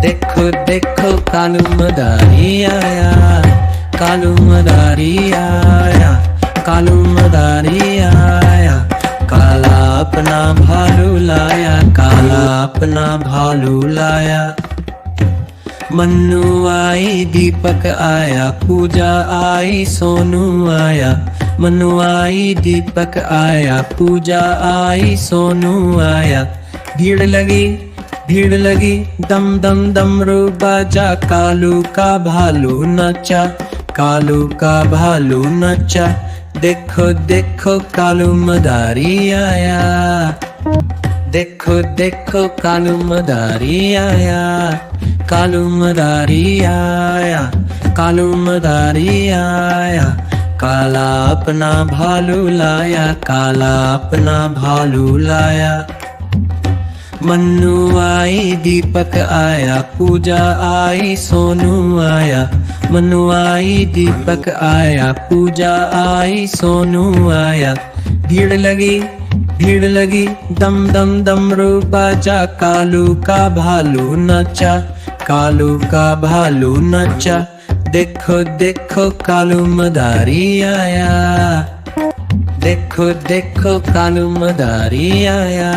देखो देखो कालू मदारी आया, कालू मदारी आया, कालू मदारी आया। काला अपना भालू लाया, काला अपना भालू लाया। मन्नू आई दीपक आया, पूजा आई सोनू आया। मन्नू आई दीपक आया, पूजा आई सोनू आया। भीड़ लगी भीड़ लगी, दम दम डमरू बाजा। कालू का भालू नचा, कालू का भालू नचा। देखो देखो कालू मदारी आया, देखो देखो कालू मदारी आया, कालू मदारी आया, कालू मदारी आया। काला अपना भालू लाया, काला अपना भालू लाया। मन्नू आई दीपक आया, पूजा आई सोनू आया। मन्नू आई दीपक आया, पूजा आई सोनू आया। भीड़ लगी, दम दम डमरू बाजा। कालू का भालू नचा, कालू का भालू नचा। देखो देखो कालू मदारी आया, देखो देखो कालू मदारी आया,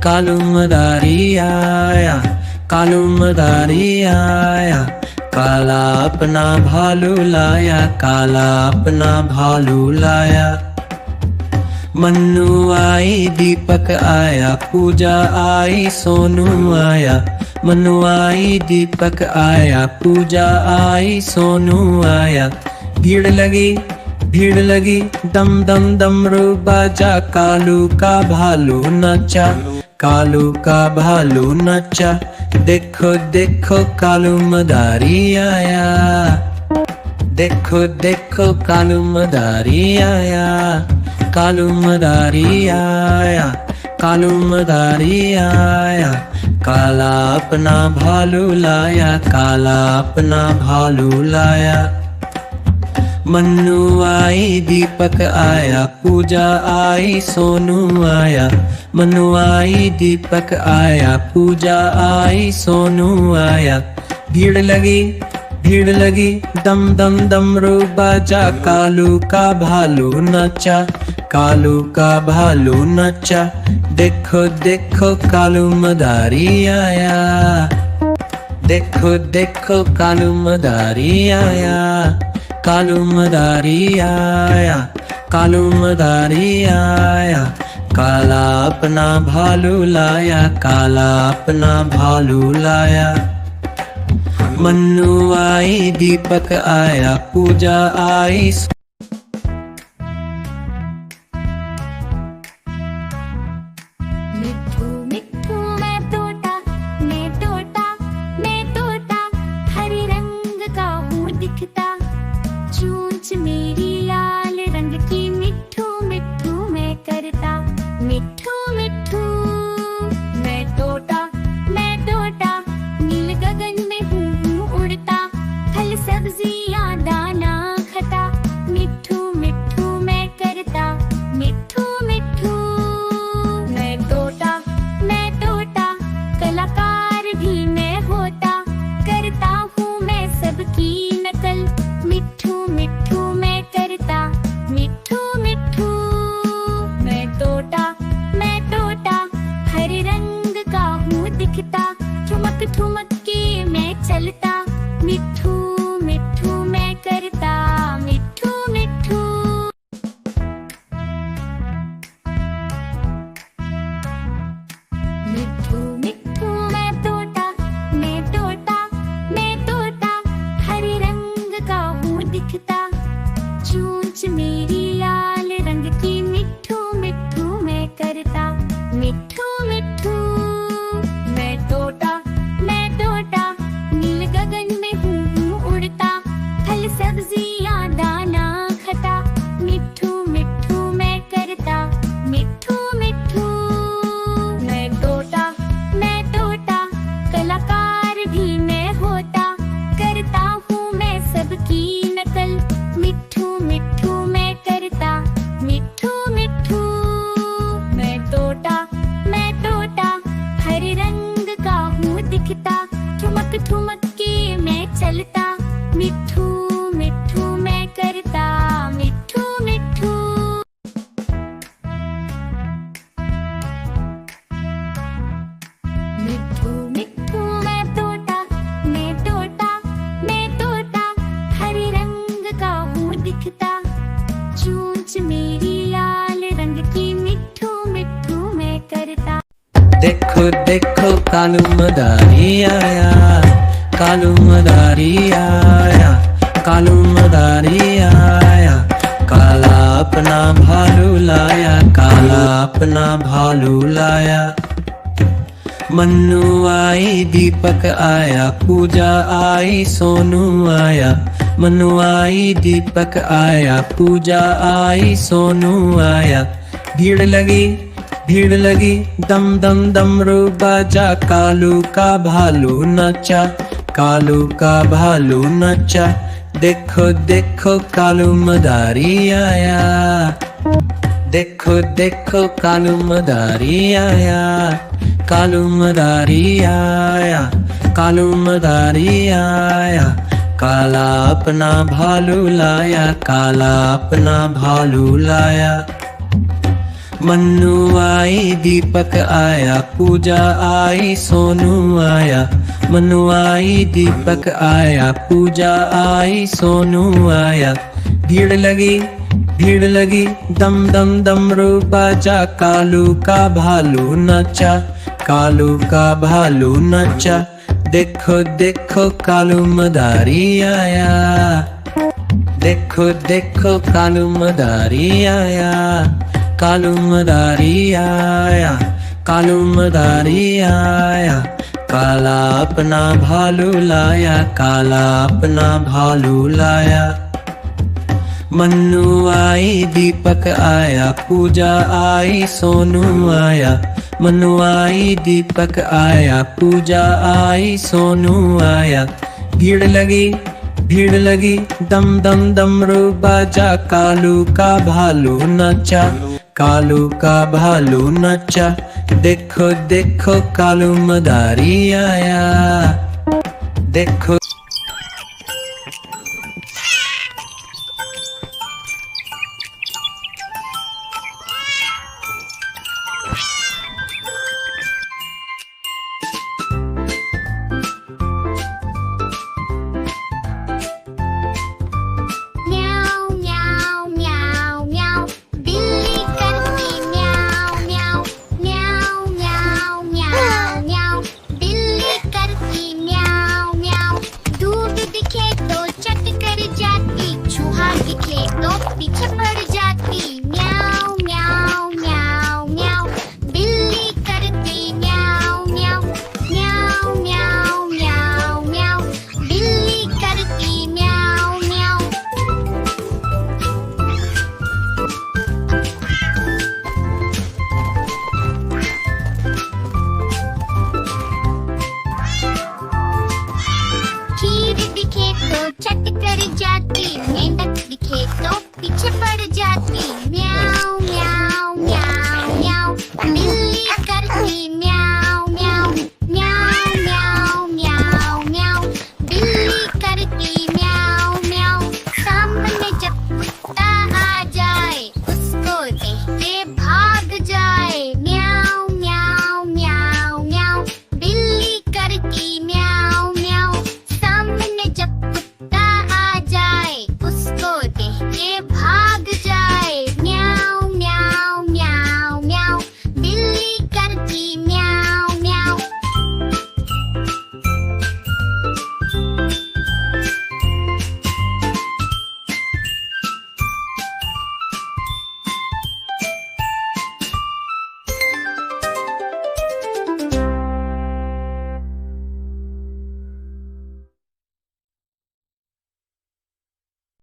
कालू मदारी आया, कालू मदारी आया। काला अपना भालू लाया, काला अपना भालू लाया। मन्नू आई दीपक आया, पूजा आई सोनू आया। मन्नू आई दीपक आया, पूजा आई सोनू आया। भीड़ लगी, दम दम डमरू बाजा। कालू का भालू नचा, कालू का भालू नचा। देखो देखो कालू मदारी आया, देखो देखो कालू मदारी आया, कालू मदारी आया, कालू मदारी आया। काला अपना भालू लाया, काला अपना भालू लाया। मन्नू आई दीपक आया, पूजा आई सोनू आया। मन्नू आई दीपक आया, पूजा आई सोनू आया। भीड़ लगी, दम दम डमरू बाजा। कालू का भालू नचा, कालू का भालू नचा। देखो देखो कालू मदारी आया, देखो देखो कालू मदारी आया, कालू मदारी आया, कालू मदारी आया। काला अपना भालू लाया, काला अपना भालू लाया। मन्नू आई दीपक आया, पूजा आई मिट्ठू मिट्ठू मैं तोता, मैं तोता, मैं तोता। हरे रंग का हूँ दिखता, चोंच मेरी लाल रंग की। मिट्ठू मिट्ठू मैं करता, मिट्ठू मिट्ठू। मैं तोता, मैं तोता, नील गगन में हूँ उड़ता। फल सब्जियाँ दाना खाता, मिट्ठू मिट्ठू मैं करता, मिट्ठू मिट्ठू। मैं तोता, मैं तोता, कलाकार भी मैं होता। करता हूँ मैं सबकी नकल, मिट्ठू मिट्ठू मैं करता, मिट्ठू मिट्ठू। मैं तोता, मैं तोता, हरे रंग का हूँ दिखता। ठुमक ठुमक के मैं चलता, मिट्ठू मिट्ठू मैं करता, मिट्ठू मिट्ठू। मिट्ठू मिट्ठू मैं तोता, मैं तोता, मैं तोता। हरे रंग का हूँ दिखता, चोंच मेरी लाल रंग की। मिट्ठू मिट्ठू मैं करता, मिट्ठू मिट्ठू। मैं तोता, मैं तोता, नील गगन में हूँ देखो देखो कालू मदारी आया, कालू मदारी आया, कालू मदारी आया। काला अपना भालू लाया, काला अपना भालू लाया। मन्नू आई दीपक आया, पूजा आई सोनू आया। मन्नू आई दीपक आया, पूजा आई सोनू आया। भीड़ लगी दम दम डमरू बाजा। कालू का भालू नचा, कालू का भालू नचा। देखो देखो कालू मदारी आया, देखो देखो कालू मदारी आया, कालू मदारी आया, कालू मदारी आया। काला अपना भालू लाया, काला अपना भालू लाया। मन्नू आई दीपक आया, पूजा आई सोनू आया। मन्नू आई दीपक आया, पूजा आई सोनू आया। भीड़ लगी दम दम डमरू बाजा। कालू का भालू नचा, कालू का भालू नचा। देखो देखो कालू मदारी आया, देखो देखो कालू मदारी आया, कालू मदारी आया, कालू मदारी आया। काला अपना भालू लाया, काला अपना भालू लाया। मन्नू आई दीपक आया, पूजा आई सोनू आया। मन्नू आई दीपक आया, पूजा आई सोनू आया। भीड़ लगी दम दम डमरू बाजा। कालू का भालू नचा, कालू का भालू नचा। देखो देखो कालू मदारी आया, देखो म्याऊ म्याऊ म्याऊ म्याऊ। बिल्ली करती म्याऊ म्याऊ, म्याऊ म्याऊ म्याऊ म्याऊ। बिल्ली करती म्याऊ म्याऊ। दूध दिखे तो चट कर जाती, चूहा दिखे तो पीछे पड़ जाती। म्याऊ म्याऊ म्याऊ म्याऊ। बिल्ली करती म्याऊ म्याऊ, म्याऊ म्याऊ म्याऊ म्याऊ। बिल्ली करती म्याऊ म्याऊ। खीर दिखे तो चट कर जाती, मेंढक दिखे तो पीछे पड़ जाती। म्याऊ